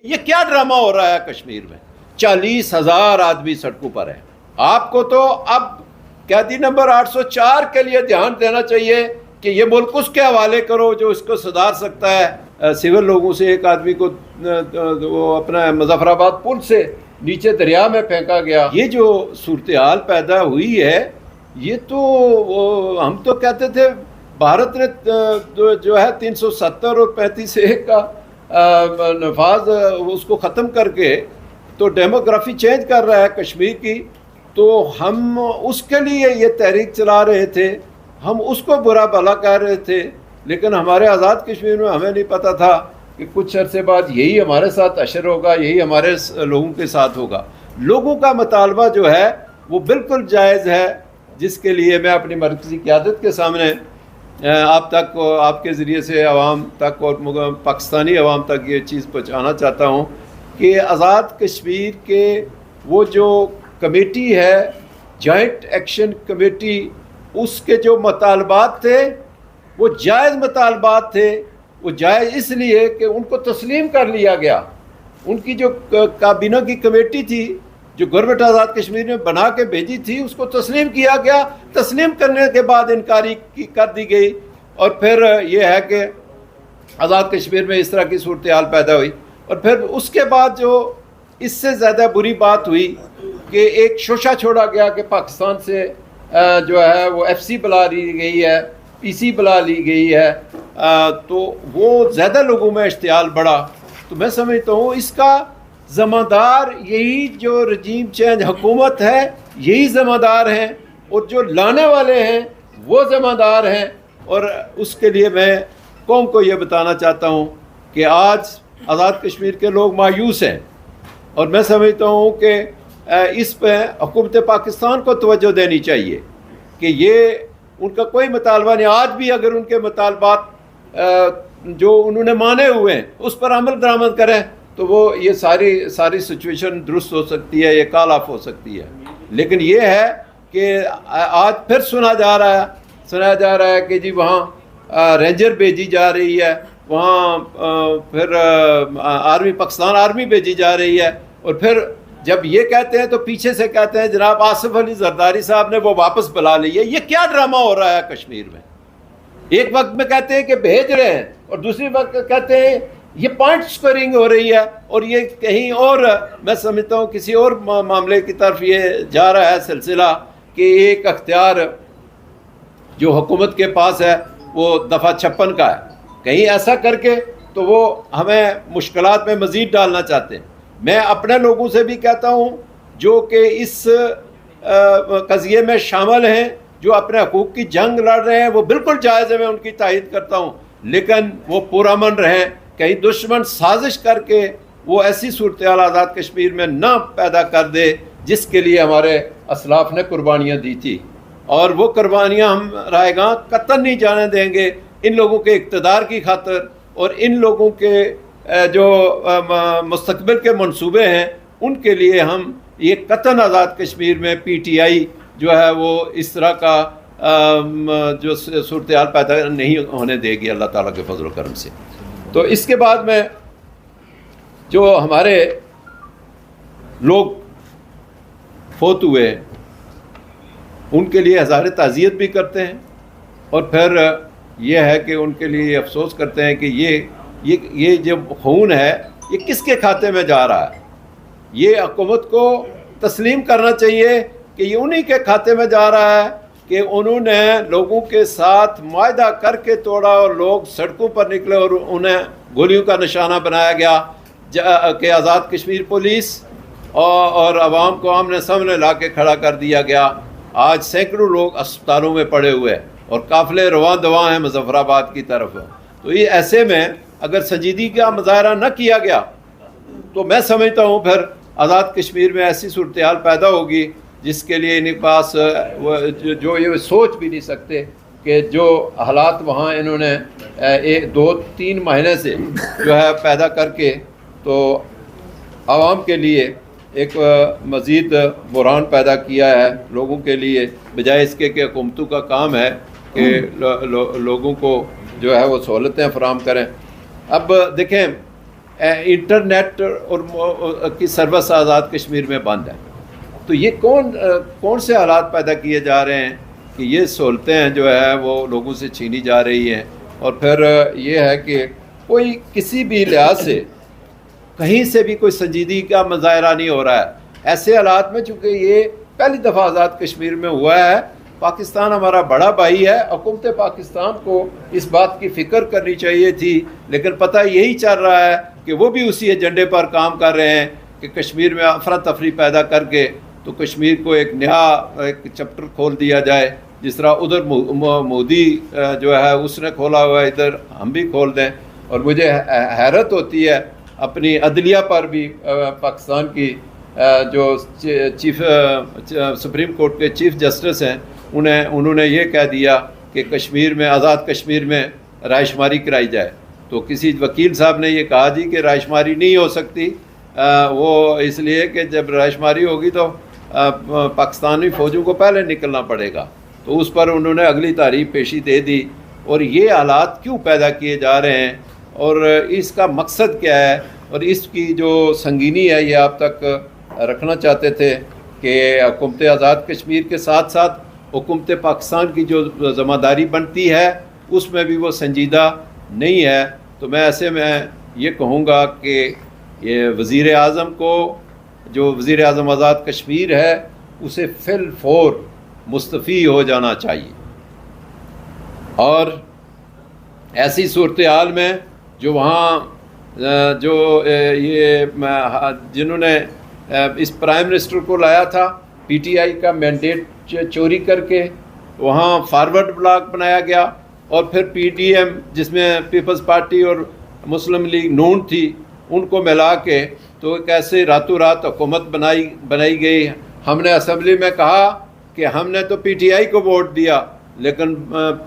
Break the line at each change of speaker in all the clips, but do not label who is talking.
یہ کیا ڈرامہ ہو رہا ہے کشمیر میں؟ 40,000 آدمی سڑکوں پر ہیں. آپ کو تو اب قیدی نمبر 804 کے لیے دھیان دینا چاہیے کہ یہ ملک اس کے حوالے کرو جو اس کو سدھار سکتا ہے. سول لوگوں سے ایک آدمی کو وہ اپنا مظفر آباد پل سے نیچے دریا میں پھینکا گیا. یہ جو صورتحال پیدا ہوئی ہے یہ تو ہم تو کہتے تھے بھارت نے جو ہے 370 اور 35A کا نفاذ اس کو ختم کر کے تو ڈیموگرافی چینج کر رہا ہے کشمیر کی. تو ہم اس کے لیے یہ تحریک چلا رہے تھے, ہم اس کو برا بھلا کہہ رہے تھے, لیکن ہمارے آزاد کشمیر میں ہمیں نہیں پتہ تھا کہ کچھ عرصے بعد یہی ہمارے ساتھ اشر ہوگا, یہی ہمارے لوگوں کے ساتھ ہوگا. لوگوں کا مطالبہ جو ہے وہ بالکل جائز ہے, جس کے لیے میں اپنی مرکزی قیادت کے سامنے آپ تک, آپ کے ذریعے سے عوام تک اور پاکستانی عوام تک یہ چیز پہنچانا چاہتا ہوں کہ آزاد کشمیر کے وہ جو کمیٹی ہے, جوائنٹ ایکشن کمیٹی, اس کے جو مطالبات تھے وہ جائز مطالبات تھے. وہ جائز اس لیے کہ ان کو تسلیم کر لیا گیا. ان کی جو کابینہ کی کمیٹی تھی جو گورنمنٹ آزاد کشمیر نے بنا کے بھیجی تھی اس کو تسلیم کیا گیا. تسلیم کرنے کے بعد انکاری کر دی گئی, اور پھر یہ ہے کہ آزاد کشمیر میں اس طرح کی صورتحال پیدا ہوئی. اور پھر اس کے بعد جو اس سے زیادہ بری بات ہوئی کہ ایک شوشہ چھوڑا گیا کہ پاکستان سے جو ہے وہ FC بلا لی گئی ہے, PC بلا لی گئی ہے, تو وہ زیادہ لوگوں میں اشتعال بڑھا. تو میں سمجھتا ہوں اس کا ذمہ دار یہی جو رجیم چینج حکومت ہے یہی ذمہ دار ہیں, اور جو لانے والے ہیں وہ ذمہ دار ہیں. اور اس کے لیے میں قوم کو یہ بتانا چاہتا ہوں کہ آج آزاد کشمیر کے لوگ مایوس ہیں, اور میں سمجھتا ہوں کہ اس پہ حکومت پاکستان کو توجہ دینی چاہیے کہ یہ ان کا کوئی مطالبہ نہیں. آج بھی اگر ان کے مطالبات جو انہوں نے مانے ہوئے ہیں اس پر عمل درآمد کریں تو وہ یہ ساری سچویشن درست ہو سکتی ہے, یہ کال آف ہو سکتی ہے. لیکن یہ ہے کہ آج پھر سنا جا رہا ہے کہ جی وہاں رینجر بھیجی جا رہی ہے, وہاں پھر آرمی پاکستان آرمی بھیجی جا رہی ہے, اور پھر جب یہ کہتے ہیں تو پیچھے سے کہتے ہیں جناب آصف علی زرداری صاحب نے وہ واپس بلا لی ہے. یہ کیا ڈرامہ ہو رہا ہے کشمیر میں؟ ایک وقت میں کہتے ہیں کہ بھیج رہے ہیں, اور دوسری وقت کہتے ہیں یہ پوائنٹ سکورنگ ہو رہی ہے, اور یہ کہیں اور میں سمجھتا ہوں کسی اور معاملے کی طرف یہ جا رہا ہے سلسلہ کہ ایک اختیار جو حکومت کے پاس ہے وہ دفعہ 56 کا ہے. کہیں ایسا کر کے تو وہ ہمیں مشکلات میں مزید ڈالنا چاہتے ہیں. میں اپنے لوگوں سے بھی کہتا ہوں جو کہ اس قضیے میں شامل ہیں, جو اپنے حقوق کی جنگ لڑ رہے ہیں, وہ بالکل جائز ہے, میں ان کی تائید کرتا ہوں, لیکن وہ پرامن رہیں. کہیں دشمن سازش کر کے وہ ایسی صورتحال آزاد کشمیر میں نہ پیدا کر دے جس کے لیے ہمارے اسلاف نے قربانیاں دی تھی, اور وہ قربانیاں ہم رائے گاں قطعاً نہیں جانے دیں گے ان لوگوں کے اقتدار کی خاطر, اور ان لوگوں کے جو مستقبل کے منصوبے ہیں ان کے لیے ہم یہ قطعاً آزاد کشمیر میں PTI جو ہے وہ اس طرح کا جو صورتحال پیدا نہیں ہونے دے گی اللہ تعالیٰ کے فضل و کرم سے. تو اس کے بعد میں جو ہمارے لوگ فوت ہوئے ان کے لیے ہزار تعزیت بھی کرتے ہیں, اور پھر یہ ہے کہ ان کے لیے افسوس کرتے ہیں کہ یہ جو خون ہے یہ کس کے کھاتے میں جا رہا ہے. یہ حکومت کو تسلیم کرنا چاہیے کہ یہ انہی کے کھاتے میں جا رہا ہے کہ انہوں نے لوگوں کے ساتھ معاہدہ کر کے توڑا, اور لوگ سڑکوں پر نکلے اور انہیں گولیوں کا نشانہ بنایا گیا کہ آزاد کشمیر پولیس اور عوام کو آمنے سامنے لا کے کھڑا کر دیا گیا. آج سینکڑوں لوگ اسپتالوں میں پڑے ہوئے اور قافلے رواں دواں ہیں مظفر آباد کی طرف. تو یہ ایسے میں اگر سنجیدگی کا مظاہرہ نہ کیا گیا تو میں سمجھتا ہوں پھر آزاد کشمیر میں ایسی صورتحال پیدا ہوگی جس کے لیے ان کے پاس جو یہ سوچ بھی نہیں سکتے کہ جو حالات وہاں انہوں نے 2-3 مہینے سے جو ہے پیدا کر کے تو عوام کے لیے ایک مزید بحران پیدا کیا ہے لوگوں کے لیے, بجائے اس کے کہ حکومتوں کا کام ہے کہ لوگوں کو جو ہے وہ سہولتیں فراہم کریں. اب دیکھیں انٹرنیٹ اور کی سروس آزاد کشمیر میں بند ہے. تو یہ کون سے حالات پیدا کیے جا رہے ہیں کہ یہ سہولتیں جو ہے وہ لوگوں سے چھینی جا رہی ہیں. اور پھر یہ ہے کہ کوئی کسی بھی لحاظ سے کہیں سے بھی کوئی سنجیدگی کا مظاہرہ نہیں ہو رہا ہے. ایسے حالات میں چونکہ یہ پہلی دفعہ آزاد کشمیر میں ہوا ہے، پاکستان ہمارا بڑا بھائی ہے، حکومت پاکستان کو اس بات کی فکر کرنی چاہیے تھی، لیکن پتہ یہی چل رہا ہے کہ وہ بھی اسی ایجنڈے پر کام کر رہے ہیں کہ کشمیر میں افراتفری پیدا کر کے تو کشمیر کو ایک نیا ایک چپٹر کھول دیا جائے. جس طرح ادھر مودی جو ہے اس نے کھولا ہوا ہے، ادھر ہم بھی کھول دیں. اور مجھے حیرت ہوتی ہے اپنی عدلیہ پر بھی، پاکستان کی جو چیف سپریم کورٹ کے چیف جسٹس ہیں انہوں نے یہ کہہ دیا کہ کشمیر میں آزاد کشمیر میں رائے شماری کرائی جائے. تو کسی وکیل صاحب نے یہ کہا جی کہ رائے شماری نہیں ہو سکتی، وہ اس لیے کہ جب رائے شماری ہوگی تو پاکستانی فوجوں کو پہلے نکلنا پڑے گا. تو اس پر انہوں نے اگلی تاریخ پیشی دے دی. اور یہ حالات کیوں پیدا کیے جا رہے ہیں اور اس کا مقصد کیا ہے اور اس کی جو سنگینی ہے یہ آپ تک رکھنا چاہتے تھے کہ حکومت آزاد کشمیر کے ساتھ ساتھ حکومت پاکستان کی جو ذمہ داری بنتی ہے اس میں بھی وہ سنجیدہ نہیں ہے. تو میں ایسے میں یہ کہوں گا کہ یہ وزیر اعظم کو، جو وزیر اعظم آزاد کشمیر ہے، اسے فی الفور مستعفی ہو جانا چاہیے. اور ایسی صورتحال میں جو وہاں جو یہ جنہوں نے اس پرائم منسٹر کو لایا تھا پی ٹی آئی کا مینڈیٹ چوری کر کے، وہاں فارورڈ بلاک بنایا گیا. اور پھر پی ڈی ایم جس میں پیپلز پارٹی اور مسلم لیگ نون تھی ان کو ملا کے تو کیسے راتوں رات حکومت بنائی گئی. ہم نے اسمبلی میں کہا کہ ہم نے تو پی ٹی آئی کو ووٹ دیا، لیکن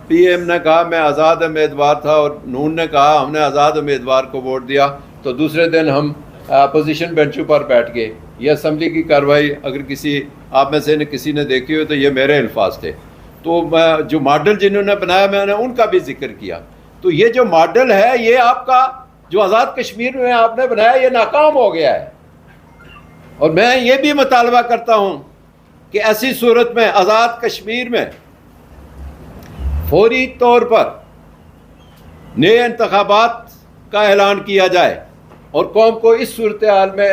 پی ایم نے کہا میں آزاد امیدوار تھا اور نون نے کہا ہم نے آزاد امیدوار کو ووٹ دیا. تو دوسرے دن ہم اپوزیشن بینچوں پر بیٹھ گئے. یہ اسمبلی کی کارروائی اگر کسی آپ میں سے کسی نے دیکھی ہو تو یہ میرے الفاظ تھے. تو جو ماڈل جنہوں نے بنایا میں نے ان کا بھی ذکر کیا. تو یہ جو ماڈل ہے یہ آپ کا جو آزاد کشمیر میں آپ نے بنایا یہ ناکام ہو گیا ہے. اور میں یہ بھی مطالبہ کرتا ہوں کہ ایسی صورت میں آزاد کشمیر میں فوری طور پر نئے انتخابات کا اعلان کیا جائے اور قوم کو اس صورتحال میں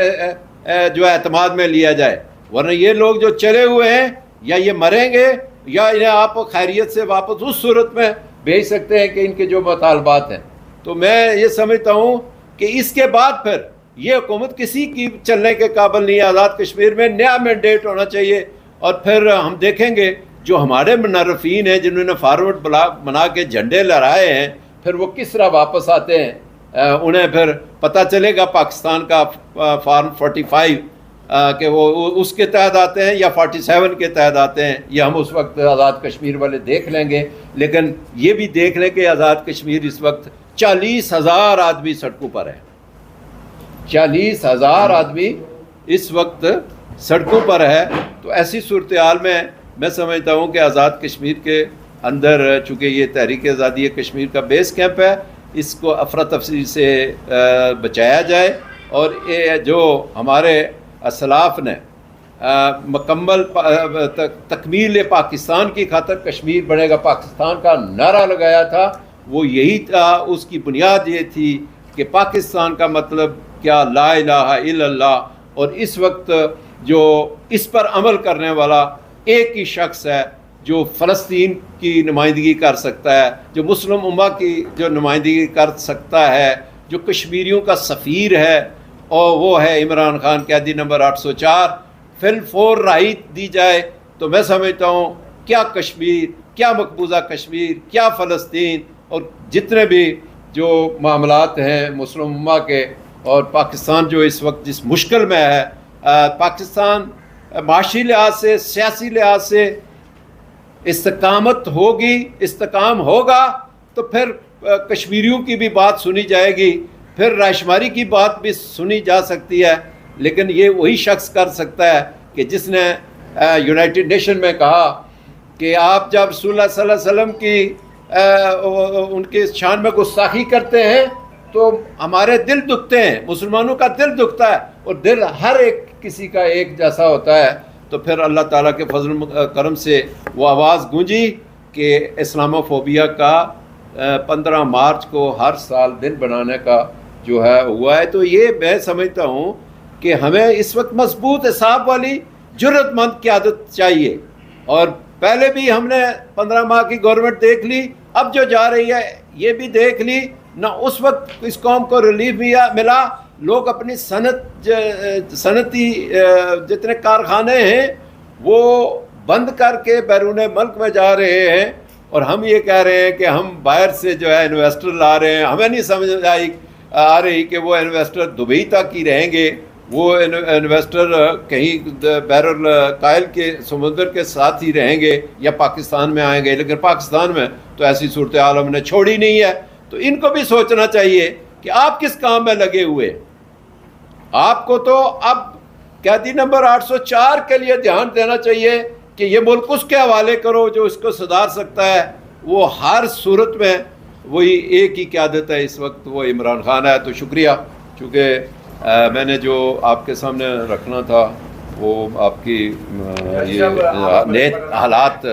جو اعتماد میں لیا جائے. ورنہ یہ لوگ جو چلے ہوئے ہیں یا یہ مریں گے یا انہیں آپ خیریت سے واپس اس صورت میں بھیج سکتے ہیں کہ ان کے جو مطالبات ہیں. تو میں یہ سمجھتا ہوں کہ اس کے بعد پھر یہ حکومت کسی کی چلنے کے قابل نہیں ہے. آزاد کشمیر میں نیا مینڈیٹ ہونا چاہیے اور پھر ہم دیکھیں گے جو ہمارے منرفین ہیں جنہوں نے فارورڈ بلاک بنا کے جھنڈے لہرائے ہیں پھر وہ کس طرح واپس آتے ہیں. انہیں پھر پتہ چلے گا پاکستان کا فارم 45 کہ وہ اس کے تحت آتے ہیں یا 47 کے تحت آتے ہیں. یہ ہم اس وقت آزاد کشمیر والے دیکھ لیں گے. لیکن یہ بھی دیکھ لیں کہ آزاد کشمیر اس وقت 40,000 آدمی سڑکوں پر ہیں. 40,000 آدمی اس وقت سڑکوں پر ہے. تو ایسی صورتحال میں سمجھتا ہوں کہ آزاد کشمیر کے اندر چونکہ یہ تحریک آزادی کشمیر کا بیس کیمپ ہے اس کو افراتفری سے بچایا جائے. اور یہ جو ہمارے اسلاف نے مکمل تکمیل پاکستان کی خاطر کشمیر بنے گا پاکستان کا نعرہ لگایا تھا وہ یہی تھا. اس کی بنیاد یہ تھی کہ پاکستان کا مطلب کیا لا الہ الا اللہ. اور اس وقت جو اس پر عمل کرنے والا ایک ہی شخص ہے جو فلسطین کی نمائندگی کر سکتا ہے، جو مسلم امہ کی جو نمائندگی کر سکتا ہے، جو کشمیریوں کا سفیر ہے، اور وہ ہے عمران خان. قیدی نمبر 804 فی الفور رہائی دی جائے تو میں سمجھتا ہوں کیا کشمیر، کیا مقبوضہ کشمیر، کیا فلسطین اور جتنے بھی جو معاملات ہیں مسلم امہ کے اور پاکستان جو اس وقت جس مشکل میں ہے. پاکستان معاشی لحاظ سے، سیاسی لحاظ سے استقامت ہوگی، استحکام ہوگا تو پھر کشمیریوں کی بھی بات سنی جائے گی، پھر رائے شماری کی بات بھی سنی جا سکتی ہے. لیکن یہ وہی شخص کر سکتا ہے کہ جس نے یونائٹڈ نیشن میں کہا کہ آپ جب رسول اللہ صلی اللہ علیہ وسلم کی ان کے شان میں گستاخی کرتے ہیں تو ہمارے دل دکھتے ہیں، مسلمانوں کا دل دکھتا ہے، اور دل ہر ایک کسی کا ایک جیسا ہوتا ہے. تو پھر اللہ تعالیٰ کے فضل کرم سے وہ آواز گونجی کہ اسلامو فوبیا کا 15 مارچ کو ہر سال دن بنانے کا جو ہے ہوا ہے. تو یہ میں سمجھتا ہوں کہ ہمیں اس وقت مضبوط حساب والی جرت مند قیادت چاہیے. اور پہلے بھی ہم نے 15 ماہ کی گورنمنٹ دیکھ لی، اب جو جا رہی ہے یہ بھی دیکھ لی. نہ اس وقت اس قوم کو ریلیف ملا، لوگ اپنی صنعتی جتنے کارخانے ہیں وہ بند کر کے بیرون ملک میں جا رہے ہیں، اور ہم یہ کہہ رہے ہیں کہ ہم باہر سے جو ہے انویسٹر لا رہے ہیں. ہمیں نہیں سمجھ آ رہی کہ وہ انویسٹر دبئی تک ہی رہیں گے، وہ انویسٹر کہیں بحر الکاہل کے سمندر کے ساتھ ہی رہیں گے یا پاکستان میں آئیں گے. لیکن پاکستان میں تو ایسی صورتحال ہم نے چھوڑی نہیں ہے. تو ان کو بھی سوچنا چاہیے کہ آپ کس کام میں لگے ہوئے. آپ کو تو اب قیدی نمبر 804 کے لیے دھیان دینا چاہیے کہ یہ ملک اس کے حوالے کرو جو اس کو سدھار سکتا ہے. وہ ہر صورت میں وہی ایک ہی قیادت ہے اس وقت، وہ عمران خان ہے. تو شکریہ، چونکہ میں نے جو آپ کے سامنے رکھنا تھا وہ آپ کی یہ حالات